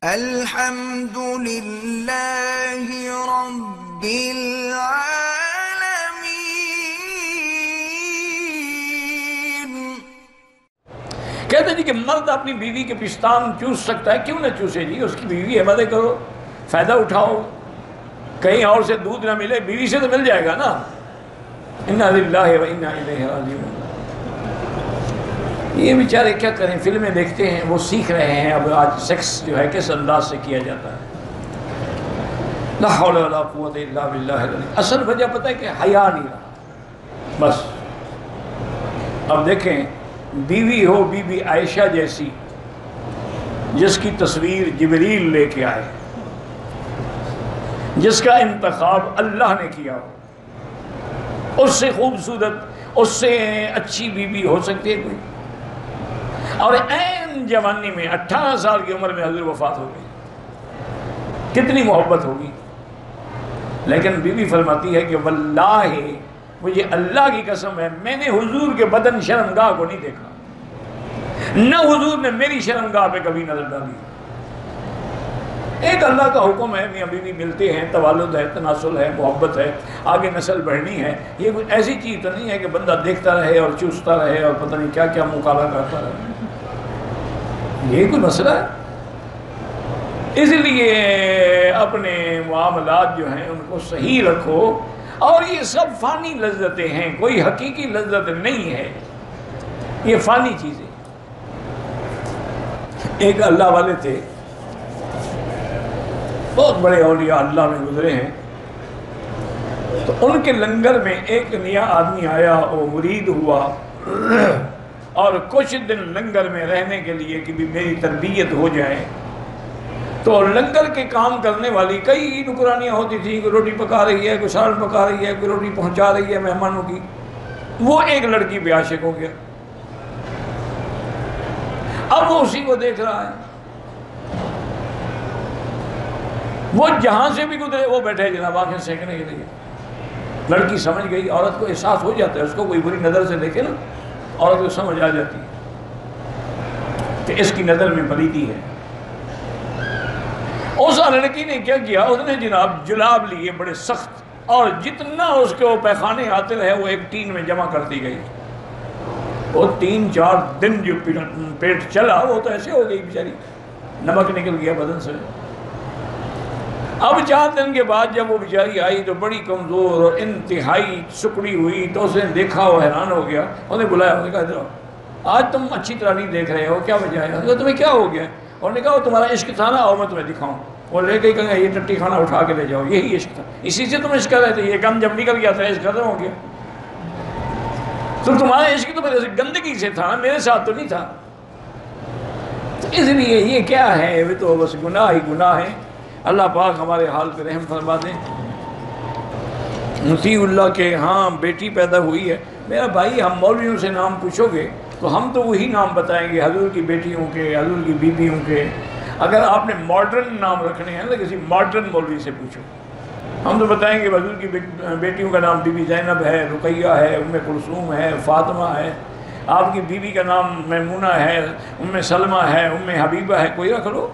الحمد للہ رب العالمین۔ کہتے جی کہ مرد اپنی بیوی کے پستان چوس سکتا ہے، کیوں نہ چوسے جی؟ اس کی بیوی ہے، مدد کرو، فائدہ اٹھاؤ، کہیں اور سے دودھ نہ ملے، بیوی سے تو مل جائے گا نا۔ انا للہ و انا الیہ راجعون۔ یہ بیچارے کیا کریں، فلمیں دیکھتے ہیں، وہ سیکھ رہے ہیں اب آج سیکس جو ہے کس انداز سے کیا جاتا ہے۔ لا حول ولا قوت الا باللہ العلی۔ اصل وجہ پتہ ہے کہ حیا نہیں رہا بس۔ اب دیکھیں، بیوی ہو بی بی عائشہ جیسی، جس کی تصویر جبریل لے کے آئے، جس کا انتخاب اللہ نے کیا ہو، اس سے خوبصورت، اس سے اچھی بیوی ہو سکتی ہے کوئی؟ اور عین جوانی میں 18 سال کی عمر میں حضور وفات ہو گئی، کتنی محبت ہوگی۔ لیکن بی بی فرماتی ہے کہ واللہ مجھے اللہ کی قسم ہے، میں نے حضور کے بدن شرمگاہ کو نہیں دیکھا، نہ حضور نے میری شرمگاہ پہ کبھی نظر ڈالی۔ ایک اللہ کا حکم ہے، میاں بیوی ملتے ہیں، توالد ہے، تناسل ہے، محبت ہے، آگے نسل بڑھنی ہے۔ یہ کوئی ایسی چیز تو نہیں ہے کہ بندہ دیکھتا رہے اور چوستا رہے اور پتہ نہیں کیا کیا مکالہ کرتا رہے، یہ کوئی مسئلہ ہے؟ اس لیے اپنے معاملات جو ہیں ان کو صحیح رکھو، اور یہ سب فانی لذتیں ہیں، کوئی حقیقی لذت نہیں ہے، یہ فانی چیزیں۔ ایک اللہ والے تھے، بہت بڑے اولیاء اللہ میں گزرے ہیں، تو ان کے لنگر میں ایک نیا آدمی آیا، وہ مرید ہوا، اور کچھ دن لنگر میں رہنے کے لیے کہ بھی میری تربیت ہو جائے۔ تو لنگر کے کام کرنے والی کئی نکرانیاں ہوتی تھیں، کوئی روٹی پکا رہی ہے، کوئی سالن پکا رہی ہے، کوئی روٹی پہنچا رہی ہے مہمانوں کی۔ وہ ایک لڑکی پہ عاشق ہو گیا، اب وہ اسی کو دیکھ رہا ہے، وہ جہاں سے بھی گزرے وہ بیٹھے جناب آنکھیں سینکنے کے لیے۔ لڑکی سمجھ گئی، عورت کو احساس ہو جاتا ہے، اس کو کوئی بری نظر سے دیکھے نا، عورت کو سمجھ آ جاتی ہے کہ اس کی نظر میں پلیتی ہے۔ اس لڑکی نے کیا کیا، اس نے جناب جلاب لیے بڑے سخت، اور جتنا اس کے وہ پیخانے آتے رہے وہ ایک ٹین میں جمع کرتی گئی۔ وہ 3-4 دن جو پیٹ چلا، وہ تو ایسے ہو گئی بیچاری، نمک نکل گیا بدن سے۔ اب 4 دن کے بعد جب وہ بیچاری آئی تو بڑی کمزور اور انتہائی سکڑی ہوئی، تو اس نے دیکھا، وہ حیران ہو گیا، اس نے بلایا، اس نے کہا ادھر آؤ، آج تم اچھی طرح نہیں دیکھ رہے ہو، کیا وجہ ہے؟ اس نے کہا تمہیں کیا ہو گیا؟ اور نے کہا وہ تمہارا عشق تھا نا، اور میں تمہیں دکھاؤں۔ وہ لے کے کہا یہ ٹٹی کھانا اٹھا کے لے جاؤ، یہی عشق تھا، اسی سے تم عشق کر رہے تھے، یہ غم جب نکل گیا تھا عشق ختم ہو گیا۔ تو تمہارا عشق تو میرے گندگی سے تھا، میرے ساتھ تو نہیں تھا۔ تو اس لیے یہ کیا ہے، وہ تو بس گناہ ہی گناہ ہے۔ اللہ پاک ہمارے حال پہ رحم فرما دیں۔ مطیع اللہ کے ہاں بیٹی پیدا ہوئی ہے، میرا بھائی ہم مولویوں سے نام پوچھو گے تو ہم تو وہی نام بتائیں گے، حضور کی بیٹیوں کے، حضور کی بیویوں کے۔ اگر آپ نے ماڈرن نام رکھنے ہیں تو کسی ماڈرن مولوی سے پوچھو، ہم تو بتائیں گے حضور کی بیٹیوں کا نام بی بی زینب ہے، رقیہ ہے، ام کلثوم ہے، فاطمہ ہے، آپ کی بیوی کا نام میمونہ ہے، ام سلمہ ہے، ام حبیبہ ہے، کوئی رکھ لو۔